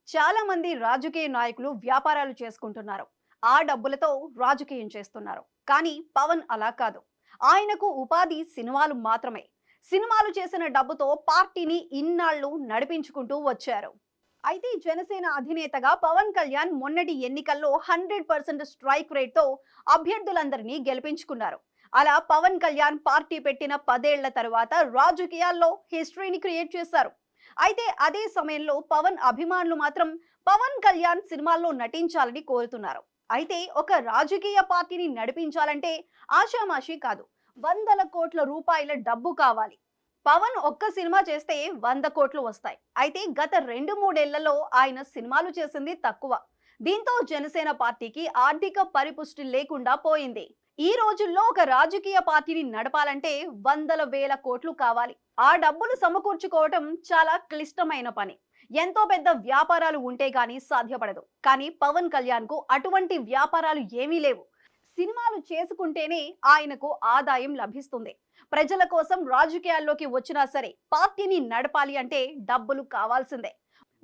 చాలా మంది రాజకీయ నాయకులు వ్యాపారాలు చేసుకుంటున్నారు. ఆ డబ్బులతో రాజకీయం చేస్తున్నారు. కానీ పవన్ అలా కాదు. ఆయనకు ఉపాధి సినిమాలు మాత్రమే. సినిమాలు చేసిన డబ్బుతో పార్టీని ఇన్నాళ్లు నడిపించుకుంటూ వచ్చారు. అయితే జనసేన అధినేతగా పవన్ కళ్యాణ్ మొన్నటి ఎన్నికల్లో 100% స్ట్రైక్ రేట్తో అభ్యర్థులందరినీ గెలిపించుకున్నారు. అలా పవన్ కళ్యాణ్ పార్టీ పెట్టిన 10 ఏళ్ల తరువాత రాజకీయాల్లో హిస్టరీని క్రియేట్ చేశారు. అయితే అదే సమయంలో పవన్ అభిమానులు మాత్రం పవన్ కళ్యాణ్ సినిమాల్లో నటించాలని కోరుతున్నారు. అయితే ఒక రాజకీయ పార్టీని నడిపించాలంటే ఆషామాషి కాదు. వందల కోట్ల రూపాయల డబ్బు కావాలి. పవన్ ఒక్క సినిమా చేస్తే 100 కోట్లు వస్తాయి. అయితే గత 2-3 ఏళ్లలో ఆయన సినిమాలు చేసింది తక్కువ. దీంతో జనసేన పార్టీకి ఆర్థిక పరిపుష్టి లేకుండా పోయింది. ఈ రోజుల్లో ఒక రాజకీయ పార్టీని నడపాలంటే వందల వేల కోట్లు కావాలి. ఆ డబ్బులు సమకూర్చుకోవటం చాలా క్లిష్టమైన పని. ఎంతో పెద్ద వ్యాపారాలు ఉంటే గానీ సాధ్యపడదు. కానీ పవన్ కళ్యాణ్ కు అటువంటి వ్యాపారాలు ఏమీ లేవు. సినిమాలు చేసుకుంటేనే ఆయనకు ఆదాయం లభిస్తుంది. ప్రజల కోసం రాజకీయాల్లోకి వచ్చినా సరే పార్టీని నడపాలి అంటే డబ్బులు కావాల్సిందే.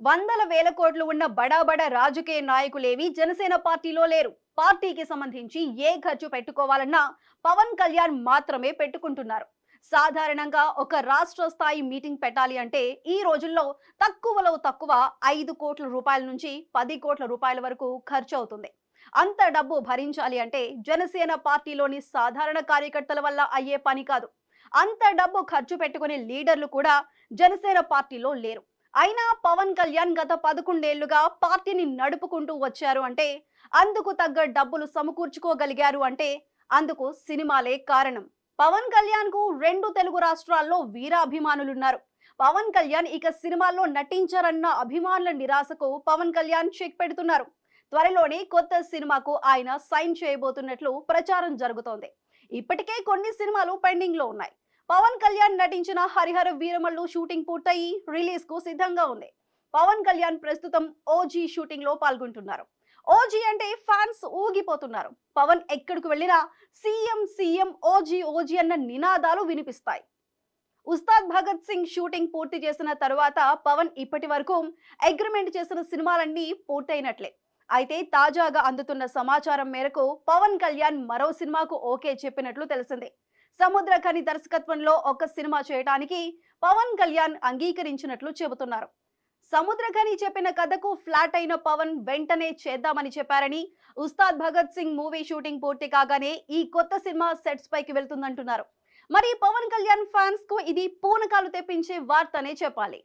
వందల వేల కోట్లు ఉన్న బడా రాజకీయ నాయకులేవి జనసేన పార్టీలో లేరు. పార్టీకి సంబంధించి ఏ ఖర్చు పెట్టుకోవాలన్నా పవన్ కళ్యాణ్ మాత్రమే పెట్టుకుంటున్నారు. సాధారణంగా ఒక రాష్ట్ర స్థాయి మీటింగ్ పెట్టాలి అంటే ఈ రోజుల్లో తక్కువలో తక్కువ 5 కోట్ల రూపాయల నుంచి 10 కోట్ల రూపాయల వరకు ఖర్చు అవుతుంది. అంత డబ్బు భరించాలి అంటే జనసేన పార్టీలోని సాధారణ కార్యకర్తల వల్ల అయ్యే పని కాదు. అంత డబ్బు ఖర్చు పెట్టుకునే లీడర్లు కూడా జనసేన పార్టీలో లేరు. అయినా పవన్ కళ్యాణ్ గత 11 ఏళ్లుగా పార్టీని నడుపుకుంటూ వచ్చారు అంటే, అందుకు తగ్గ డబ్బులు సమకూర్చుకోగలిగారు అంటే అందుకు సినిమాలే కారణం. పవన్ కళ్యాణ్ కు 2 తెలుగు రాష్ట్రాల్లో వీరాభిమానులున్నారు. పవన్ కళ్యాణ్ ఇక సినిమాల్లో నటించారన్న అభిమానుల నిరాశకు పవన్ కళ్యాణ్ చెక్ పెడుతున్నారు. త్వరలోనే కొత్త సినిమాకు ఆయన సైన్ చేయబోతున్నట్లు ప్రచారం జరుగుతోంది. ఇప్పటికే కొన్ని సినిమాలు పెండింగ్ లో ఉన్నాయి. పవన్ కళ్యాణ్ నటించిన హరిహర వీరమల్లు షూటింగ్ పూర్తయి రిలీజ్ కు సిద్ధంగా ఉంది. పవన్ కళ్యాణ్ ప్రస్తుతం ఓజీ షూటింగ్ లో పాల్గొంటున్నారు. ఓజీ అంటే ఫ్యాన్స్ ఊగిపోతున్నారు. పవన్ ఎక్కడికి వెళ్ళినా సీఎం సీఎం ఓజీ ఓజీ అన్న నినాదాలు వినిపిస్తాయి. ఉస్తాద్ భగత్ సింగ్ షూటింగ్ పూర్తి చేసిన తరువాత పవన్ ఇప్పటి వరకు అగ్రిమెంట్ చేసిన సినిమాలన్నీ పూర్తయినట్లే. అయితే తాజాగా అందుతున్న సమాచారం మేరకు పవన్ కళ్యాణ్ మరో సినిమాకు ఓకే చెప్పినట్లు తెలిసింది. సముద్రఖని దర్శకత్వంలో ఒక సినిమా చేయడానికి పవన్ కళ్యాణ్ అంగీకరించినట్లు చెబుతున్నారు. సముద్రఖని చెప్పిన కథకు ఫ్లాట్ అయిన పవన్ వెంటనే చేద్దామని చెప్పారని, ఉస్తాద్ భగత్ సింగ్ మూవీ షూటింగ్ పూర్తి కాగానే ఈ కొత్త సినిమా సెట్స్ పైకి వెళ్తుందంటున్నారు. మరి పవన్ కళ్యాణ్ ఫ్యాన్స్ కు ఇది పూనకాలు తెప్పించే వార్తనే చెప్పాలి.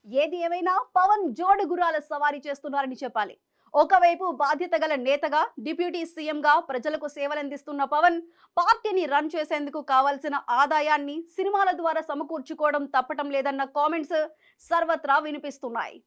ఏది ఏమైనా పవన్ జోడు గుర్రాల సవారీ చేస్తున్నారని చెప్పాలి. ఒకవైపు బాధ్యత గల నేతగా, డిప్యూటీ సీఎంగా ప్రజలకు సేవలందిస్తున్న పవన్ పార్టీని రన్ చేసేందుకు కావాల్సిన ఆదాయాన్ని సినిమాల ద్వారా సమకూర్చుకోవడం తప్పటం లేదన్న కామెంట్స్ సర్వత్రా వినిపిస్తున్నాయి.